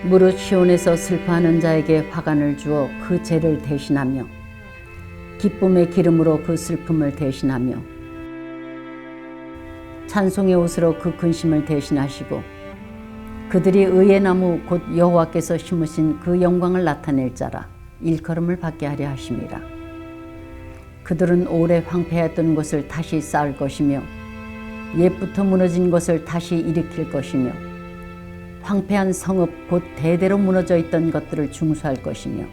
무릇 시온에서 슬퍼하는 자에게 화관을 주어 그 죄를 대신하며 기쁨의 기름으로 그 슬픔을 대신하며 찬송의 옷으로 그 근심을 대신하시고 그들이 의의 나무 곧 여호와께서 심으신 그 영광을 나타낼 자라 일컬음을 받게 하려 하심이라. 그들은 오래 황폐했던 것을 다시 쌓을 것이며 옛부터 무너진 것을 다시 일으킬 것이며 황폐한 성읍 곧 대대로 무너져 있던 것들을 중수할 것이며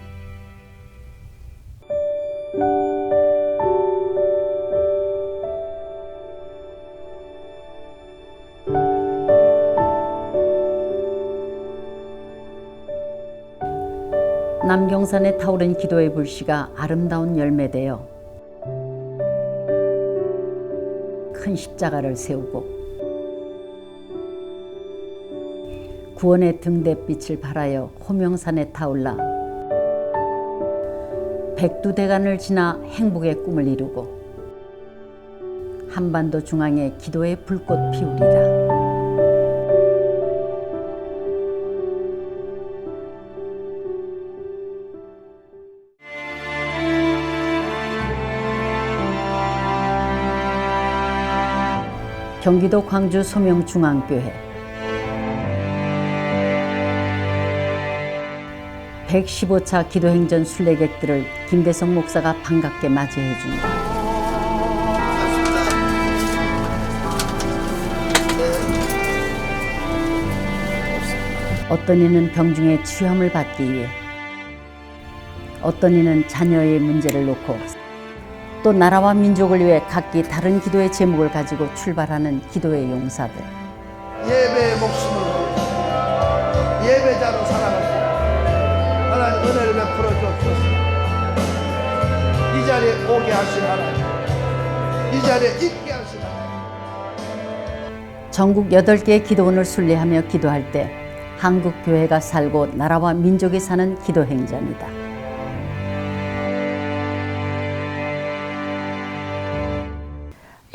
남경산에 타오른 기도의 불씨가 아름다운 열매되어 큰 십자가를 세우고 구원의 등대빛을 발하여 호명산에 타올라 백두대간을 지나 행복의 꿈을 이루고 한반도 중앙에 기도의 불꽃 피우리라. 경기도 광주 소명중앙교회 115차 기도행전 순례객들을 김대성 목사가 반갑게 맞이해 준다. 어떤 이는 병중의 치유함을 받기 위해, 어떤 이는 자녀의 문제를 놓고 또 나라와 민족을 위해 각기 다른 기도의 제목을 가지고 출발하는 기도의 용사들. 예배의 목숨을 위해 예배자로 살아가고 하나님 은혜를 베풀어 주옵소서. 이 자리에 오게 하신 하나님, 이 자리에 있게 하신 하나님. 전국 8개의 기도원을 순례하며 기도할 때 한국 교회가 살고 나라와 민족이 사는 기도 행전이다.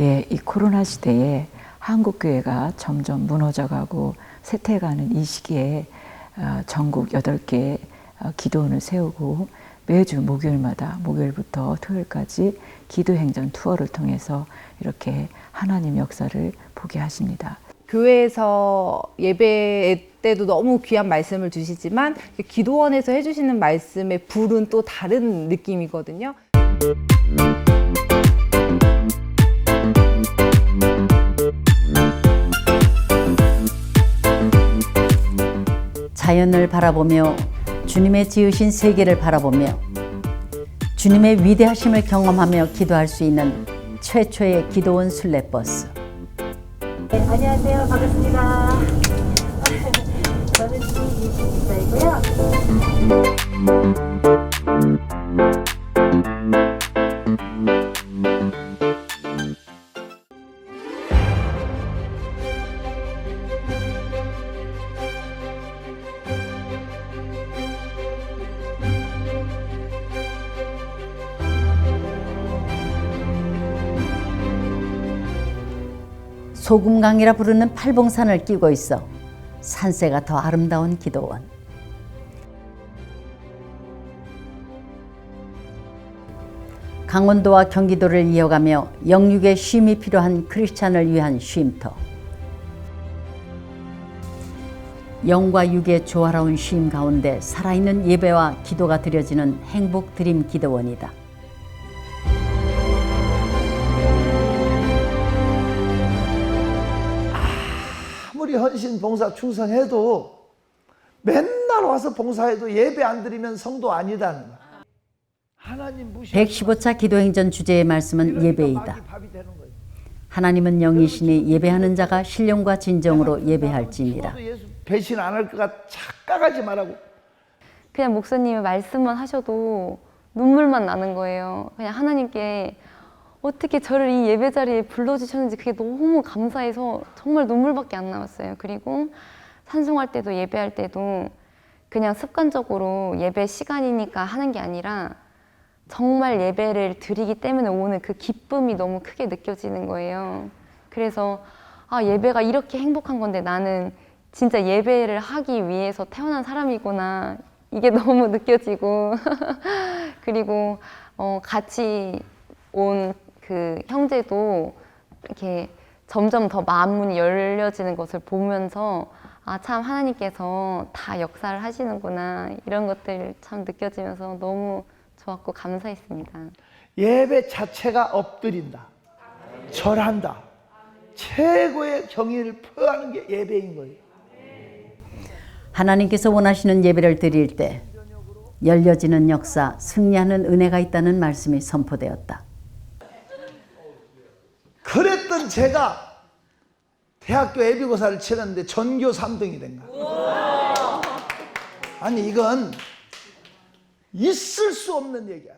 예, 이 코로나 시대에 한국교회가 점점 무너져가고 쇠퇴해가는 이 시기에 전국 8개 기도원을 세우고 매주 목요일마다 목요일부터 토요일까지 기도행전 투어를 통해서 이렇게 하나님 역사를 보게 하십니다. 교회에서 예배 때도 너무 귀한 말씀을 주시지만 기도원에서 해주시는 말씀의 불은 또 다른 느낌이거든요. 자연을 바라보며 주님의 지으신 세계를 바라보며 주님의 위대하심을 경험하며 기도할 수 있는 최초의 기도원 순례버스. 네, 안녕하세요. 반갑습니다. 저는 이신입니다이고요. 소금강이라 부르는 팔봉산을 끼고 있어 산세가 더 아름다운 기도원. 강원도와 경기도를 이어가며 영육의 쉼이 필요한 크리스찬을 위한 쉼터. 영과 육의 조화로운 쉼 가운데 살아있는 예배와 기도가 드려지는 행복 드림 기도원이다. 아무리 헌신 봉사 충성해도 맨날 와서 봉사해도 예배 안 드리면 성도 아니다는 거야. 하나님 무시하지 115차 기도행전 주제의 말씀은 이러니까 예배이다. 막이 밥이 되는 거예요. 하나님은 영이시니 예배하는 자가 신령과 진정으로 예배할지니라. 죽어도 예수 배신 안 할 거가 착각하지 말라고. 그냥 목사님이 말씀만 하셔도 눈물만 나는 거예요. 그냥 하나님께 어떻게 저를 이 예배 자리에 불러주셨는지 그게 너무 감사해서 정말 눈물밖에 안 나왔어요. 그리고 찬송할 때도 예배할 때도 그냥 습관적으로 예배 시간이니까 하는 게 아니라 정말 예배를 드리기 때문에 오는 그 기쁨이 너무 크게 느껴지는 거예요. 그래서 아, 예배가 이렇게 행복한 건데 나는 진짜 예배를 하기 위해서 태어난 사람이구나 이게 너무 느껴지고 그리고 같이 온 그 형제도 이렇게 점점 더 마음 문이 열려지는 것을 보면서 아, 참 하나님께서 다 역사를 하시는구나 이런 것들 참 느껴지면서 너무 좋았고 감사했습니다. 예배 자체가 엎드린다, 절한다. 최고의 경의를 표하는 게 예배인 거예요. 하나님께서 원하시는 예배를 드릴 때 열려지는 역사, 승리하는 은혜가 있다는 말씀이 선포되었다. 그랬던 제가 대학교 예비고사를 치렀는데 전교 3등이 된 거야. 아니 이건 있을 수 없는 얘기야.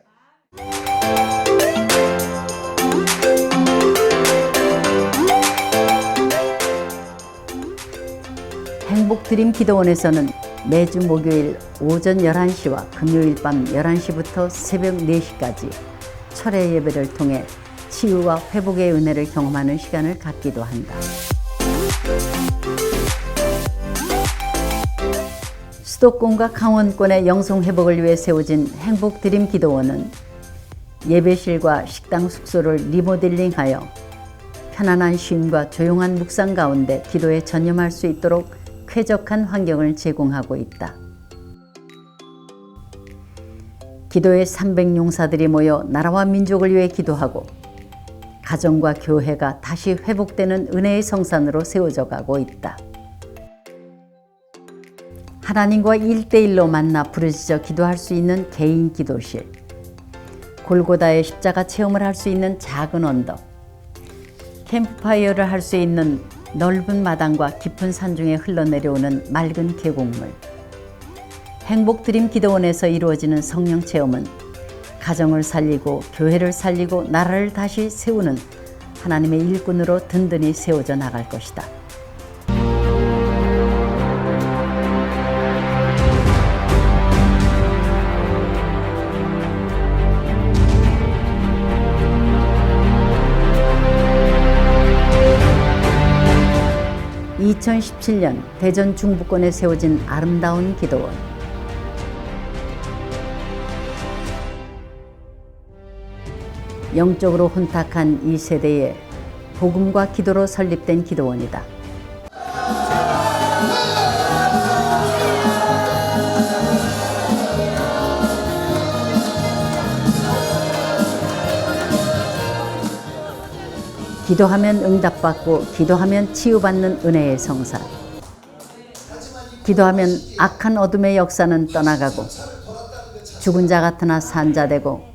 행복드림 기도원에서는 매주 목요일 오전 11시와 금요일 밤 11시부터 새벽 4시까지 철회 예배를 통해 치유와 회복의 은혜를 경험하는 시간을 갖기도 한다. 수도권과 강원권의 영성 회복을 위해 세워진 행복드림 기도원은 예배실과 식당 숙소를 리모델링하여 편안한 쉼과 조용한 묵상 가운데 기도에 전념할 수 있도록 쾌적한 환경을 제공하고 있다. 기도의 300용사들이 모여 나라와 민족을 위해 기도하고 가정과 교회가 다시 회복되는 은혜의 성산으로 세워져 가고 있다. 하나님과 1대1로 만나 부르짖어 기도할 수 있는 개인 기도실, 골고다의 십자가 체험을 할 수 있는 작은 언덕, 캠프파이어를 할 수 있는 넓은 마당과 깊은 산중에 흘러내려오는 맑은 계곡물, 행복드림 기도원에서 이루어지는 성령 체험은 가정을 살리고 교회를 살리고 나라를 다시 세우는 하나님의 일꾼으로 든든히 세워져 나갈 것이다. (2017년) 대전 중부권에 세워진 아름다운 기도원. 영적으로 혼탁한 이 세대에 복음과 기도로 설립된 기도원이다. 기도하면 응답받고 기도하면 치유받는 은혜의 성산. 기도하면 악한 어둠의 역사는 떠나가고 죽은 자 같으나 산 자 되고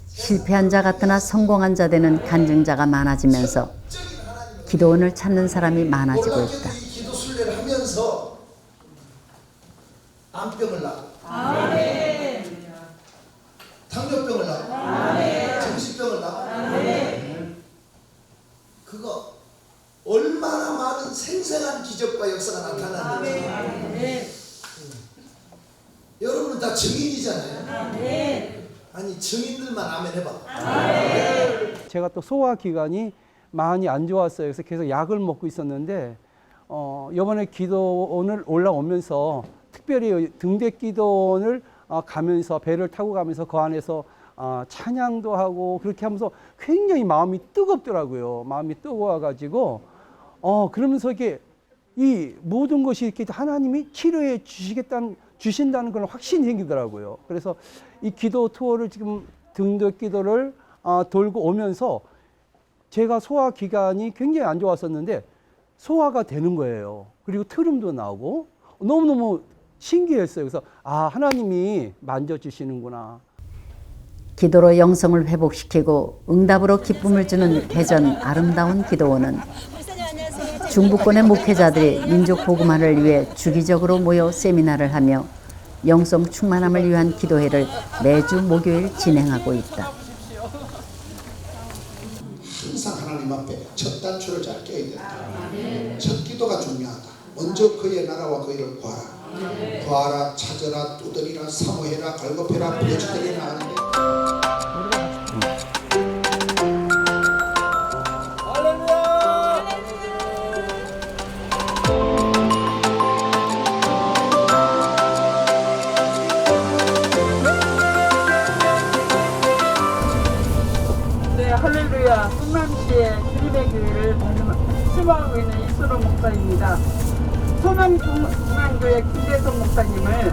실패한 자 같으나 성공한 자 되는 간증자가 많아지면서 기도원을 찾는 사람이 많아지고 있다. 기도 순례를 하면서 암병을 낳고 당뇨병을 낳고 정신병을 낳고 그거 얼마나 많은 생생한 기적과 역사가 나타나는지 여러분은 다 증인이잖아요. 아니 증인들만 아멘 해봐. 제가 또 소화 기관이 많이 안 좋았어요. 그래서 계속 약을 먹고 있었는데 이번에 기도원을 올라오면서 특별히 등대 기도원을 가면서 배를 타고 가면서 그 안에서 찬양도 하고 그렇게 하면서 굉장히 마음이 뜨겁더라고요. 마음이 뜨거워가지고 그러면서 이게 이 모든 것이 이렇게 하나님이 치료해 주신다는 그런 확신이 생기더라고요. 그래서 이 기도 투어를 지금 등대 기도를 돌고 오면서 제가 소화 기관이 굉장히 안 좋았었는데 소화가 되는 거예요. 그리고 트름도 나오고 너무너무 신기했어요. 그래서 하나님이 만져주시는구나. 기도로 영성을 회복시키고 응답으로 기쁨을 주는 대전 아름다운 기도원은 중부권의 목회자들이 민족 복음화를 위해 주기적으로 모여 세미나를 하며 영성 충만함을 위한 기도회를 매주 목요일 진행하고 있다. 항상 하나님 앞에 첫 단추를 잘 껴야 된다. 첫 기도가 중요하다. 먼저 그의 나라와 그 일을 구하라. 구하라, 찾으라, 두드리라, 사모해라, 갈급해라, 부르짖으리라 하는데 경주와 성남시의 주립의 교회를 심호하고 있는 이수로 목사입니다. 소명중앙교회 김대성 목사님을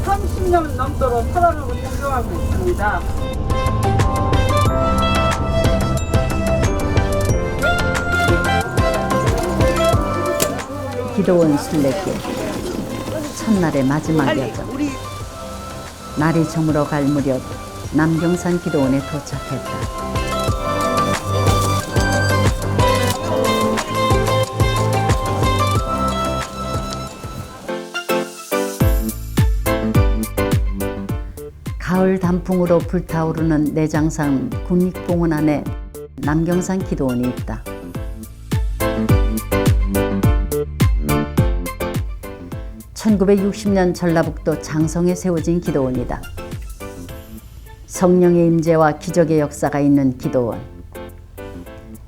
30년 넘도록 사랑하고 존경하고 있습니다. 기도원 순례길 첫날의 마지막 여정. 날이 저물어 갈 무렵 남경산 기도원에 도착했다. 가을 단풍으로 불타오르는 내장산 국립공원 안에 남경산 기도원이 있다. (1960년) 전라북도 장성에 세워진 기도원이다. 성령의 임재와 기적의 역사가 있는 기도원.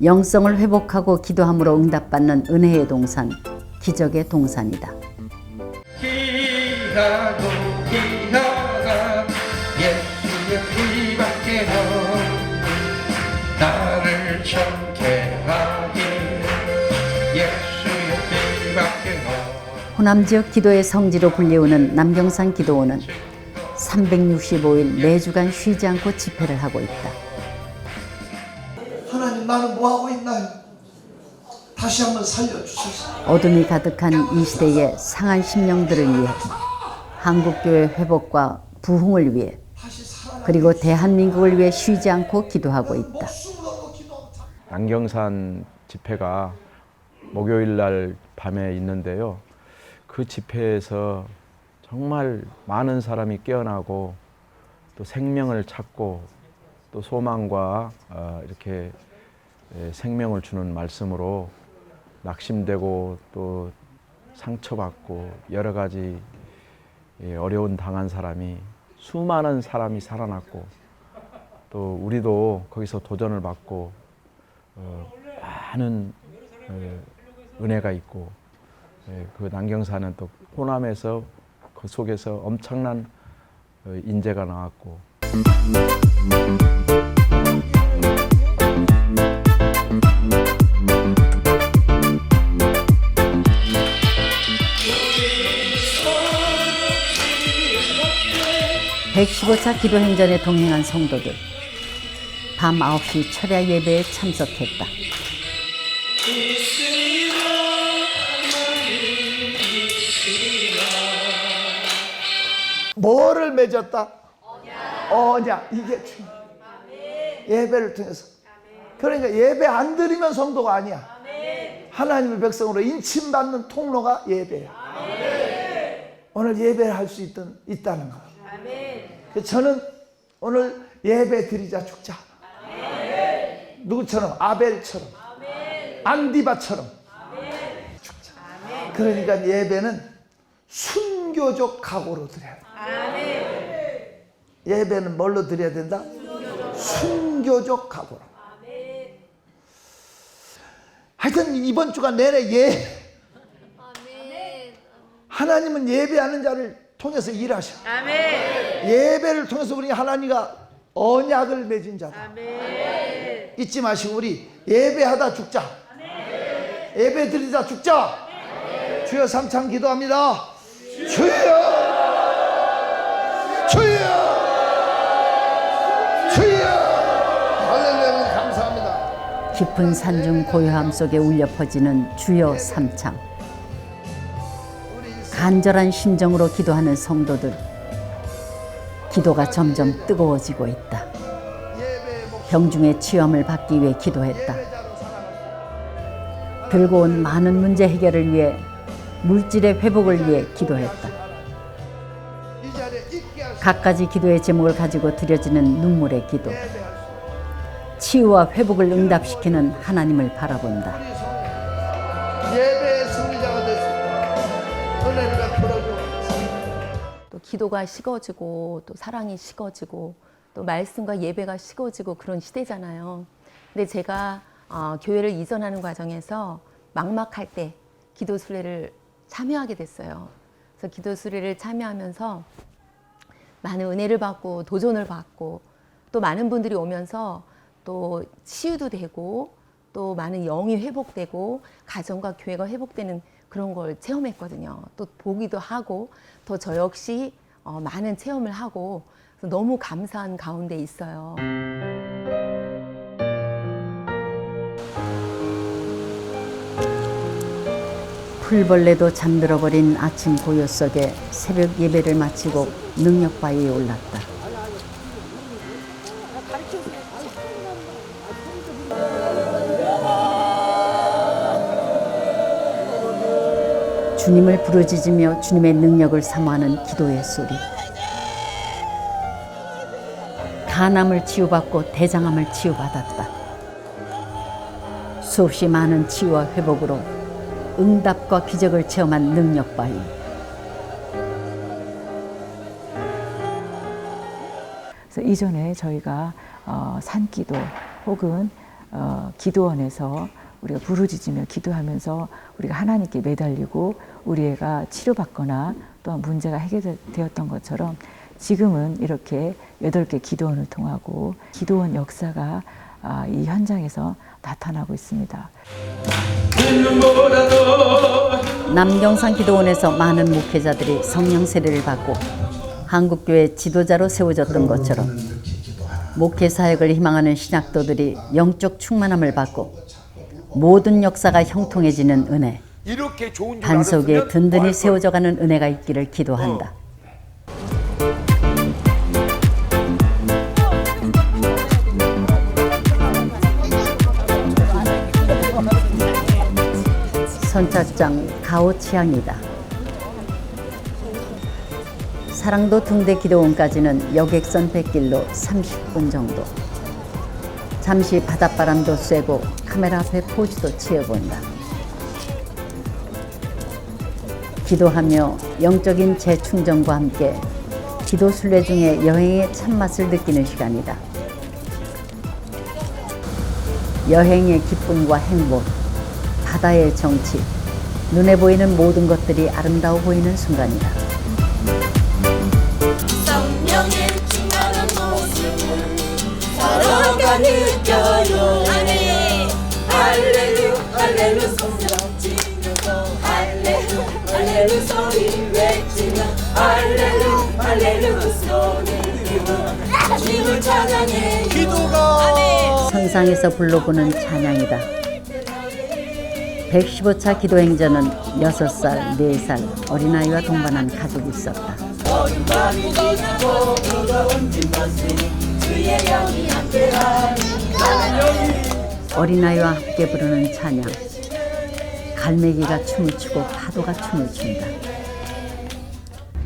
영성을 회복하고 기도함으로 응답받는 은혜의 동산, 기적의 동산이다. 기하고 기하가 예수의 피밖에 나를 정케하기 예수의 피밖에 호남 지역 기도의 성지로 불리우는 남경산 기도원은 365일 매주간 쉬지 않고 집회를 하고 있다. 하나님, 나는 뭐하고 있나요? 다시 한번 살려주소서. 어둠이 가득한 이 시대의 상한 심령들을 위해, 한국교회 회복과 부흥을 위해, 그리고 대한민국을 위해 쉬지 않고 기도하고 있다. 남경산 집회가 목요일 날 밤에 있는데요. 그 집회에서 정말 많은 사람이 깨어나고 또 생명을 찾고 또 소망과 이렇게 생명을 주는 말씀으로 낙심되고 또 상처받고 여러 가지 어려운 당한 사람이 수많은 사람이 살아났고 또 우리도 거기서 도전을 받고 많은 은혜가 있고 그 남경산은 또 호남에서 그 속에서 엄청난 인재가 나왔고 (115차) 기도행전에 동행한 성도들. 밤 9시 철야 예배에 참석했다. 뭐를 맺었다? 언약. 이게 중요해. 예배를 통해서. 그러니까 예배 안 드리면 성도가 아니야. 하나님의 백성으로 인침받는 통로가 예배야. 오늘 예배를 할 수 있다는 거야. 저는 오늘 예배 드리자 죽자. 누구처럼? 아벨처럼, 안디바처럼 죽자. 그러니까 예배는 순교적 각오로 드려야 돼. 예배는 뭘로 드려야 된다? 순교적 각오로. 하여튼 이번 주가 내내 하나님은 예배하는 자를 통해서 일하셔. 예배를 통해서 우리 하나님과 언약을 맺은 자다. 잊지 마시고 우리 예배하다 죽자. 예배 드리다 죽자. 주여 삼창 기도합니다. 주여, 주여, 주여. 할렐루야. 감사합니다. 깊은 산중 고요함 속에 울려 퍼지는 주여 삼창. 간절한 심정으로 기도하는 성도들. 기도가 점점 뜨거워지고 있다. 병중의 치유함을 받기 위해 기도했다. 들고 온 많은 문제 해결을 위해, 물질의 회복을 위해 기도했다. 갖가지 기도의 제목을 가지고 드려지는 눈물의 기도. 치유와 회복을 응답시키는 하나님을 바라본다. 예배의 승리자가 되시고 은혜를 베풀어주옵소서. 또 기도가 식어지고 또 사랑이 식어지고 또 말씀과 예배가 식어지고 그런 시대잖아요. 근데 제가 교회를 이전하는 과정에서 막막할 때 기도 순례를 참여하게 됐어요. 그래서 기도 순례를 참여하면서 많은 은혜를 받고 도전을 받고 또 많은 분들이 오면서 또 치유도 되고 또 많은 영이 회복되고 가정과 교회가 회복되는 그런 걸 체험했거든요. 또 보기도 하고 또 저 역시 많은 체험을 하고 너무 감사한 가운데 있어요. 풀벌레도 잠들어버린 아침 고요 속에 새벽 예배를 마치고 능력바위에 올랐다. 주님을 부르짖으며 주님의 능력을 사모하는 기도의 소리. 간암을 치유받고 대장암을 치유받았다. 수없이 많은 치유와 회복으로 응답과 기적을 체험한 능력바위. 그래서 이전에 저희가 산기도 혹은 기도원에서 우리가 부르짖으며 기도하면서 우리가 하나님께 매달리고 우리 애가 치료받거나 또한 문제가 해결되었던 것처럼 지금은 이렇게 8개 기도원을 통하고 기도원 역사가 이 현장에서 나타나고 있습니다. 남경산 기도원에서 많은 목회자들이 성령 세례를 받고 한국교회 지도자로 세워졌던 것처럼 목회 사역을 희망하는 신학도들이 영적 충만함을 받고 모든 역사가 형통해지는 은혜, 반석에 든든히 세워져가는 은혜가 있기를 기도한다. 선착장 가오치항이다. 사랑도 등대 기도원까지는 여객선 뱃길로 30분 정도. 잠시 바닷바람도 쐬고 카메라 앞에 포즈도 취해본다. 기도하며 영적인 재충전과 함께 기도 순례 중에 여행의 참맛을 느끼는 시간이다. 여행의 기쁨과 행복, 바다의 정치, 눈에 보이는 모든 것들이 아름다워 보이는 순간이다. 성령의 충만한 모습을 서로가 느껴요. 할렐루 할렐루 소리치면서 할렐루 할렐루 소리 외치며 할렐루 할렐루 소리로 주님을 찬양해. 기도가 선상에서 불러보는 찬양이다. 115차 기도행전은 6살, 4살 어린아이와 동반한 가족이 있었다. 어린아이와 함께 부르는 찬양. 갈매기가 춤을 추고 파도가 춤을 춘다.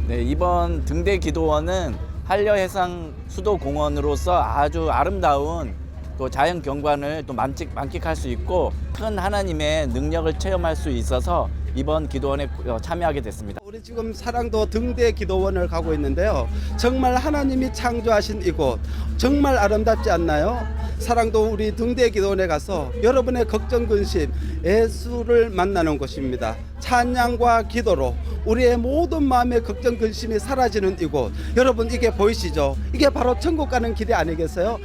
네, 이번 등대 기도원은 한려해상 수도공원으로서 아주 아름다운 또 자연 경관을 또 만끽할 수 있고 큰 하나님의 능력을 체험할 수 있어서 이번 기도원에 참여하게 됐습니다. 우리 지금 사랑도 등대 기도원을 가고 있는데요. 정말 하나님이 창조하신 이곳 정말 아름답지 않나요? 사랑도 우리 등대 기도원에 가서 여러분의 걱정 근심 예수를 만나는 곳입니다. 찬양과 기도로 우리의 모든 마음의 걱정 근심이 사라지는 이곳, 여러분 이게 보이시죠? 이게 바로 천국 가는 길이 아니겠어요?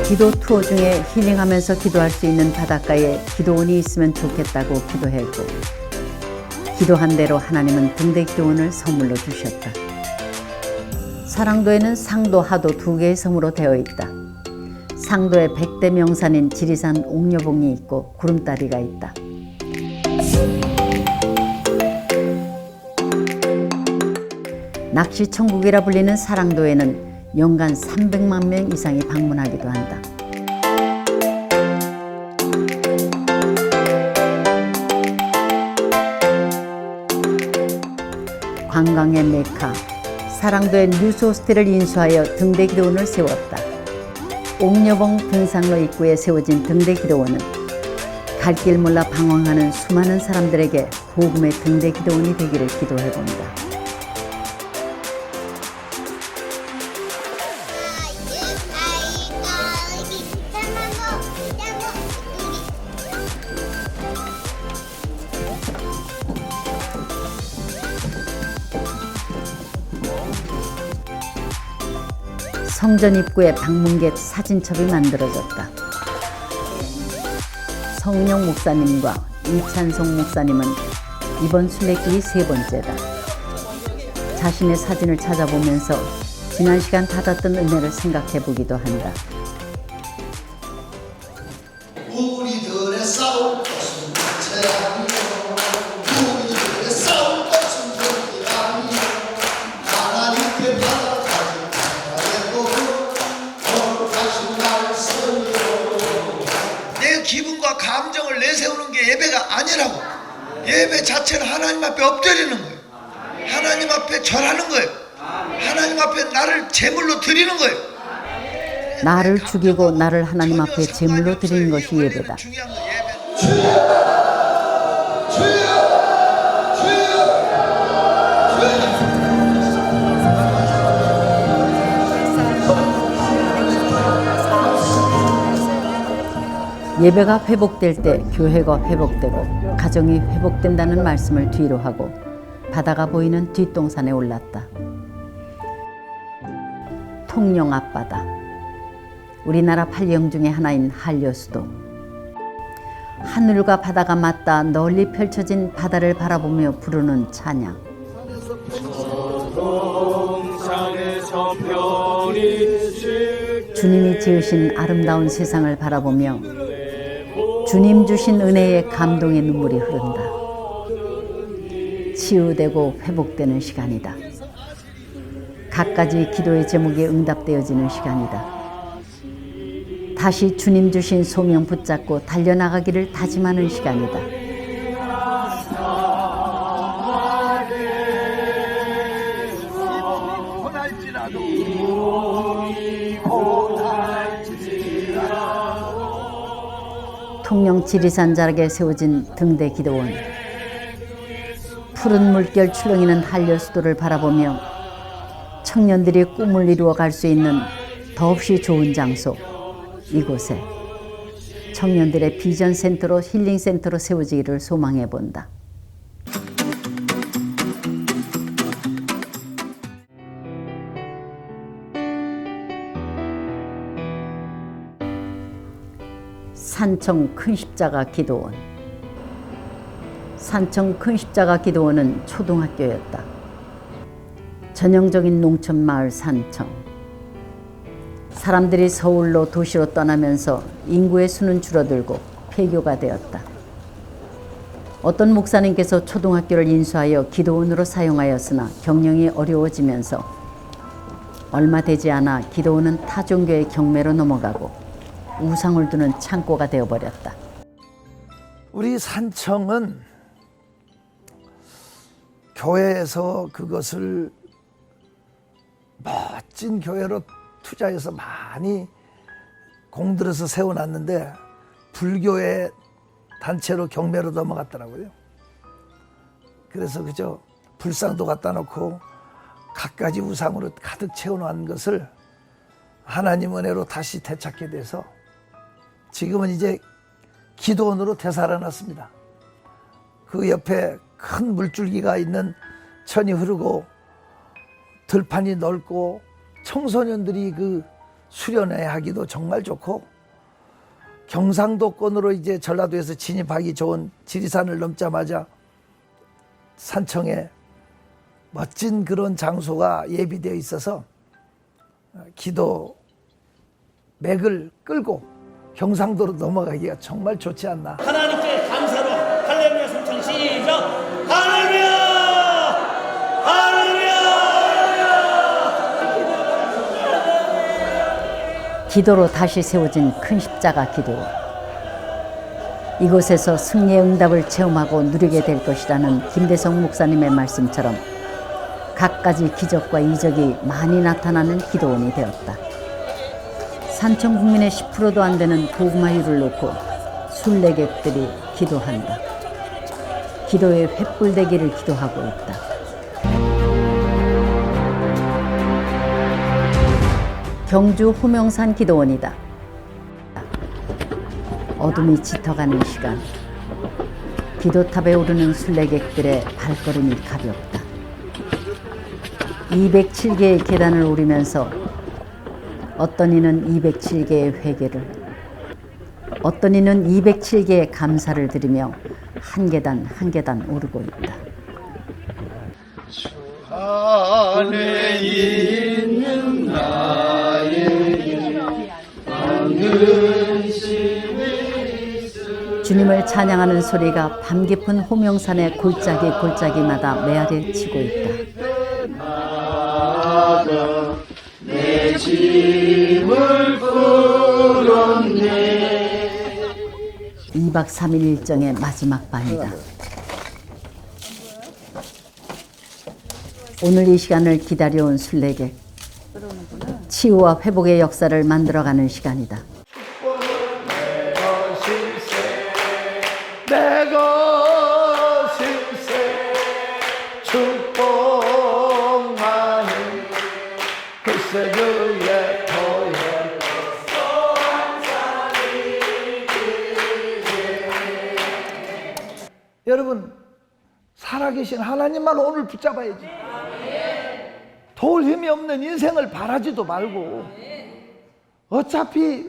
기도 투어 중에 힐링하면서 기도할 수 있는 바닷가에 기도원이 있으면 좋겠다고 기도했고, 기도한 대로 하나님은 등대 기도원을 선물로 주셨다. 사랑도에는 상도, 하도 2개의 섬으로 되어 있다. 상도에 100대 명산인 지리산 옥녀봉이 있고 구름다리가 있다. 낚시 천국이라 불리는 사랑도에는 연간 300만 명 이상이 방문하기도 한다. 관광의 메카, 사랑도의 뉴스호스텔을 인수하여 등대 기도원을 세웠다. 옥녀봉 등산로 입구에 세워진 등대 기도원은 갈 길 몰라 방황하는 수많은 사람들에게 복음의 등대 기도원이 되기를 기도해 봅니다. 성전 입구에 방문객 사진첩이 만들어졌다. 성은영 목사님과 이찬송 목사님은 이번 순례길이 3번째다. 자신의 사진을 찾아보면서 지난 시간 받았던 은혜를 생각해 보기도 한다. 우리들의 싸울 것은 재앙이요 우리들의 싸울 것은 적이 아니요 하나님께 받아가지 거룩하신 말씀이요. 내 기분과 감정을 내세우는 게 예배가 아니라고. 예배 자체는 하나님 앞에 엎드리는 거예요. 하나님 앞에 절하는 거예요. 하나님 앞에 나를 제물로 드리는 거예요. 나를 죽이고 나를 하나님 앞에 제물로 드리는 것이 예배다. 예배가 회복될 때 교회가 회복되고 가정이 회복된다는 말씀을 뒤로 하고 바다가 보이는 뒷동산에 올랐다. 통영 앞바다, 우리나라 8영 중에 하나인 한려수도. 하늘과 바다가 맞닿아 널리 펼쳐진 바다를 바라보며 부르는 찬양. 주님이 지으신 아름다운 세상을 바라보며 주님 주신 은혜에 감동의 눈물이 흐른다. 치유되고 회복되는 시간이다. 갖가지 기도의 제목이 응답되어지는 시간이다. 다시 주님 주신 소명 붙잡고 달려나가기를 다짐하는 시간이다. 통영 지리산 자락에 세워진 등대 기도원. 푸른 물결 출렁이는 한려수도를 바라보며 청년들이 꿈을 이루어 갈 수 있는 더없이 좋은 장소, 이곳에 청년들의 비전 센터로 힐링 센터로 세워지기를 소망해 본다. 산청 큰십자가 기도원. 산청 큰십자가 기도원은 초등학교였다. 전형적인 농촌 마을 산청. 사람들이 서울로 도시로 떠나면서 인구의 수는 줄어들고 폐교가 되었다. 어떤 목사님께서 초등학교를 인수하여 기도원으로 사용하였으나 경영이 어려워지면서 얼마 되지 않아 기도원은 타 종교의 경매로 넘어가고 우상을 두는 창고가 되어버렸다. 우리 산청은 교회에서 그것을 멋진 교회로 투자해서 많이 공들여서 세워놨는데 불교의 단체로 경매로 넘어갔더라고요. 그래서 그저 불상도 갖다 놓고 갖가지 우상으로 가득 채워놓은 것을 하나님 은혜로 다시 되찾게 돼서 지금은 이제 기도원으로 되살아났습니다. 그 옆에 큰 물줄기가 있는 천이 흐르고 들판이 넓고 청소년들이 그 수련회 하기도 정말 좋고 경상도권으로 이제 전라도에서 진입하기 좋은 지리산을 넘자마자 산청에 멋진 그런 장소가 예비되어 있어서 기도 맥을 끌고 경상도로 넘어가기가 정말 좋지 않나. 하나님께 감사로 할렐루야 성찬 시작. 할렐루야 할렐루야. 기도로 다시 세워진 큰 십자가 기도원. 이곳에서 승리의 응답을 체험하고 누리게 될 것이라는 김대성 목사님의 말씀처럼 갖가지 기적과 이적이 많이 나타나는 기도원이 되었다. 산청 국민의 10%도 안 되는 복음화율을 놓고 순례객들이 기도한다. 기도의 횃불되기를 기도하고 있다. 경주 호명산 기도원이다. 어둠이 짙어가는 시간. 기도탑에 오르는 순례객들의 발걸음이 가볍다. 207개의 계단을 오르면서 어떤 이는 207개의 회개를, 어떤 이는 207개의 감사를 드리며 한 계단 한 계단 오르고 있다. 안에 있는 나의 밝은 주님을 찬양하는 소리가 밤 깊은 호명산의 골짜기마다 메아리 치고 있다. 내 짐을 풀었네. 2박 3일 일정의 마지막 밤이다. 오늘 이 시간을 기다려온 순례객, 치유와 회복의 역사를 만들어가는 시간이다. 내 것일세 축복만이 글쎄 그의 터에 여러분 살아계신 하나님만 오늘 붙잡아야지. 도울 힘이 없는 인생을 바라지도 말고 어차피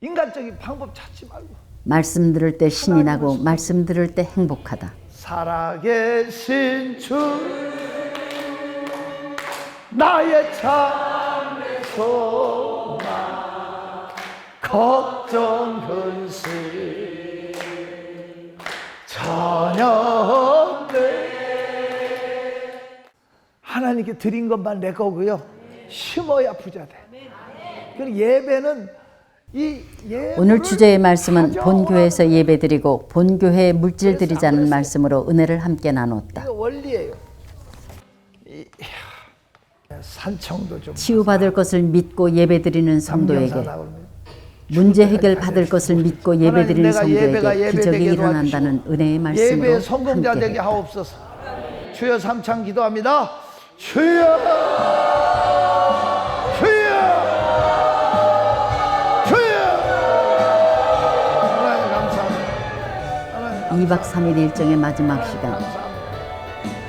인간적인 방법 찾지 말고 말씀 들을 때 신이 나고 말씀 들을 때 행복하다. 살아계신 주 나의 참 소망 걱정 근심 전혀 없네. 하나님께 드린 것만 내 거고요. 심어야 부자 돼. 그리고 예배는 오늘 주제의 말씀은 본교회에서 예배드리고 본교회에 물질 드리자는 말씀으로 은혜를 함께 나눴다. 이거 원리예요. 산청도 좀 치유받을 것을 믿고 예배드리는 성도에게, 문제 해결 받을 것을 믿고 예배드리는 성도에게 기적이 일어난다는 은혜의 말씀으로 예배의 성공자 되게 함께했다. 하옵소서. 주여 삼창 기도합니다. 주여 2박 3일 일정의 마지막 시간,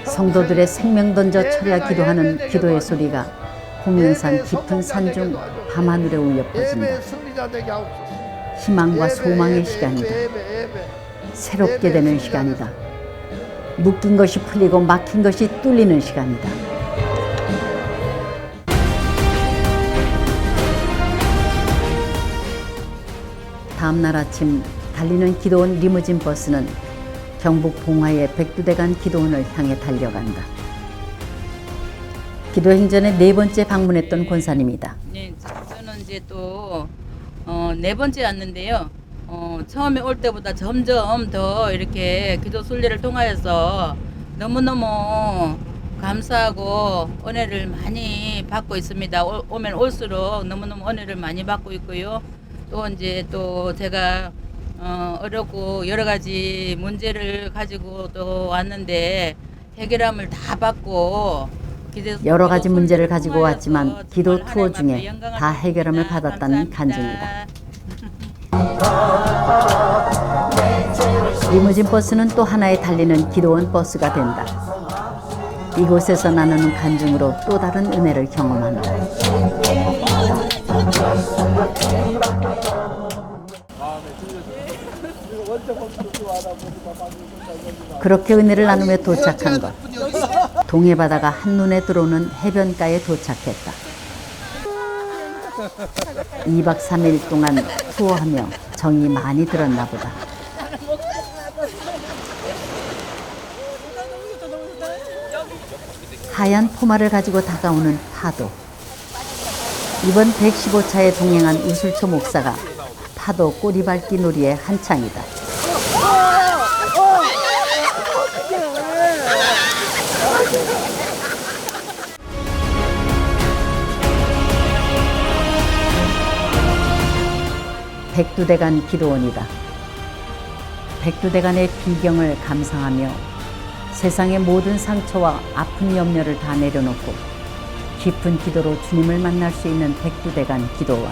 성도들의 생명 던져 철야 기도하는 기도의 소리가 호명산 깊은 산중 밤하늘에 울려 퍼진다. 희망과 소망의 시간이다. 새롭게 되는 시간이다. 묶인 것이 풀리고 막힌 것이 뚫리는 시간이다. 다음 날 아침 달리는 기도원 리무진 버스는 경북 봉화의 백두대간 기도원을 향해 달려간다. 기도 행전에 4번째 방문했던 권사님이다. 네, 저는 이제 또 4번째 왔는데요. 처음에 올 때보다 점점 더 이렇게 기도 순례를 통하여서 너무너무 감사하고 은혜를 많이 받고 있습니다. 오면 올수록 너무너무 은혜를 많이 받고 있고요. 또 이제 또 제가 어렵고 여러 가지 문제를 가지고 또 왔는데 해결함을 다 받고 여러 가지 문제를 가지고 왔지만 기도 투어 중에 다 해결함을 받았다는 간증이다. 리무진 버스는 또 하나의 달리는 기도원 버스가 된다. 이곳에서 나누는 간증으로 또 다른 은혜를 경험한다. 그렇게 은혜를 나누며 도착한 것. 동해 바다가 한눈에 들어오는 해변가에 도착했다. 2박 3일 동안 투어하며 정이 많이 들었나 보다. 하얀 포마를 가지고 다가오는 파도. 이번 115차에 동행한 우술초 목사가 파도 꼬리밟기 놀이에 한창이다. 백두대간 기도원이다. 백두대간의 비경을 감상하며 세상의 모든 상처와 아픈 염려를 다 내려놓고 깊은 기도로 주님을 만날 수 있는 백두대간 기도원.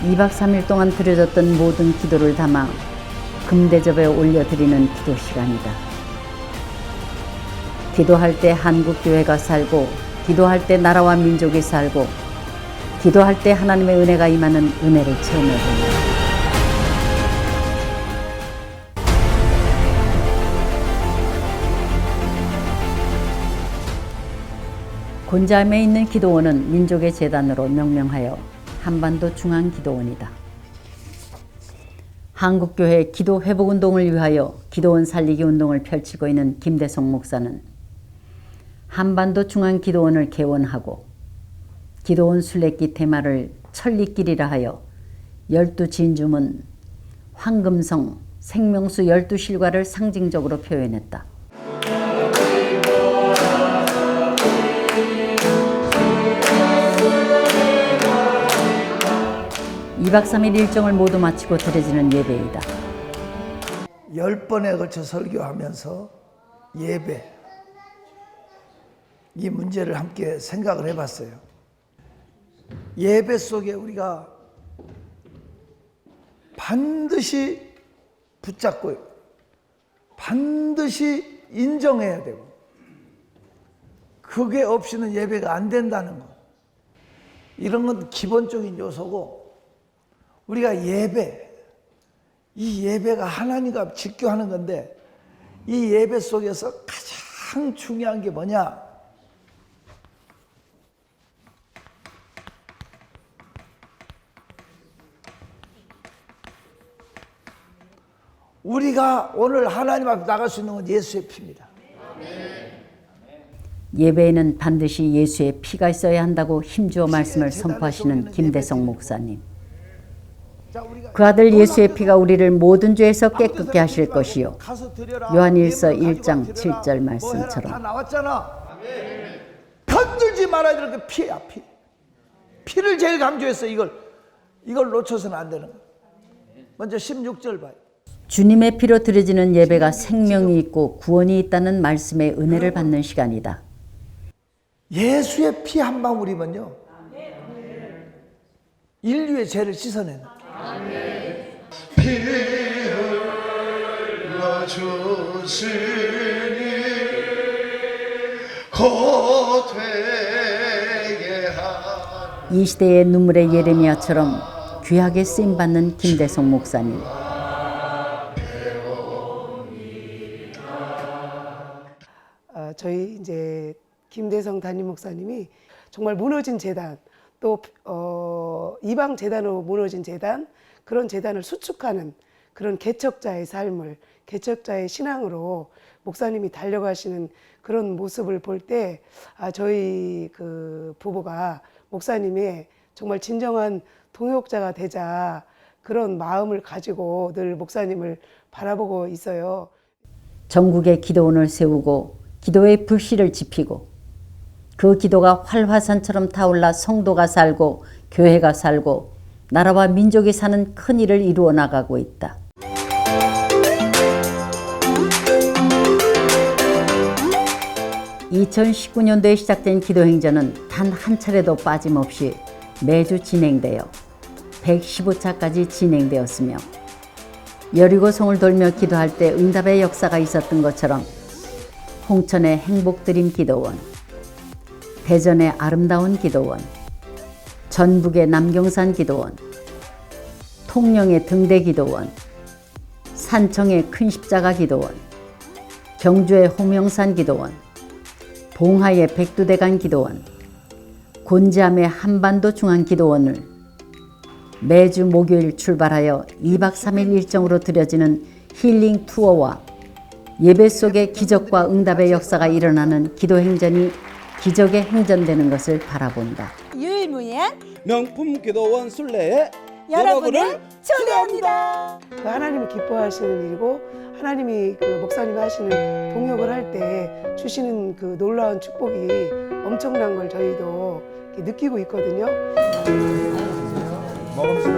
2박 3일 동안 드려졌던 모든 기도를 담아 금대접에 올려드리는 기도 시간이다. 기도할 때 한국교회가 살고, 기도할 때 나라와 민족이 살고, 기도할 때 하나님의 은혜가 임하는 은혜를 체험해봅니다. 곤자암에 있는 기도원은 민족의 재단으로 명명하여 한반도 중앙기도원이다. 한국교회 기도회복운동을 위하여 기도원 살리기 운동을 펼치고 있는 김대성 목사는 한반도 중앙기도원을 개원하고 기도원 순례길 테마를 천리길이라 하여 12진주문, 황금성, 생명수 12실과를 상징적으로 표현했다. 2박 3일 일정을 모두 마치고 드려지는 예배이다. 10번에 걸쳐 설교하면서 예배, 이 문제를 함께 생각을 해봤어요. 예배 속에 우리가 반드시 붙잡고 반드시 인정해야 되고, 그게 없이는 예배가 안 된다는 것, 이런 건 기본적인 요소고, 우리가 이 예배가 하나님과 직교하는 건데, 이 예배 속에서 가장 중요한 게 뭐냐? 우리가 오늘 하나님 앞에 나갈 수 있는 건 예수의 피입니다. 예배에는 반드시 예수의 피가 있어야 한다고 힘주어 말씀을 선포하시는 김대성 목사님. 그 아들 예수의 피가 우리를 모든 죄에서 깨끗게 하실 것이요, 요한일서 1장 7절 말씀처럼. 다 나왔잖아. 건들지 말아야 될 게 피야, 피. 피를 제일 강조했어. 이걸 놓쳐서는 안 되는 거야. 먼저 16절 봐요. 주님의 피로 드려지는 예배가 생명이 있고 구원이 있다는 말씀의 은혜를 받는 시간이다. 예수의 피 한 방울이면요, 인류의 죄를 씻어내는. 피를 흘려주시니 곧 되게 하리. 이 시대의 눈물의 예레미야처럼 귀하게 쓰임받는 김대성 목사님. 저희 이제 김대성 담임 목사님이 정말 무너진 재단, 또 이방 재단으로 무너진 재단, 그런 재단을 수축하는 그런 개척자의 삶을, 개척자의 신앙으로 목사님이 달려가시는 그런 모습을 볼 때, 저희 그 부부가 목사님의 정말 진정한 동역자가 되자, 그런 마음을 가지고 늘 목사님을 바라보고 있어요. 전국에 기도원을 세우고 기도의 불씨를 지피고, 그 기도가 활화산처럼 타올라 성도가 살고 교회가 살고 나라와 민족이 사는 큰 일을 이루어 나가고 있다. (2019년도에) 시작된 기도행전은 단 한 차례도 빠짐없이 매주 진행되어 115차까지 진행되었으며, 여리고성을 돌며 기도할 때 응답의 역사가 있었던 것처럼 홍천의 행복드림 기도원, 대전의 아름다운 기도원, 전북의 남경산 기도원, 통영의 등대 기도원, 산청의 큰 십자가 기도원, 경주의 호명산 기도원, 봉하의 백두대간 기도원, 곤지암의 한반도 중앙 기도원을 매주 목요일 출발하여 2박 3일 일정으로 드려지는 힐링 투어와 예배 속에 기적과 응답의 역사가 일어나는 기도행전이 기적의 행전되는 것을 바라본다. 유일무이한 명품 기도원 순례에 여러분을 초대합니다. 하나님이 기뻐하시는 일이고 하나님이 그 목사님이 하시는 동역을 할 때 주시는 그 놀라운 축복이 엄청난 걸 저희도 이렇게 느끼고 있거든요. 먹으면서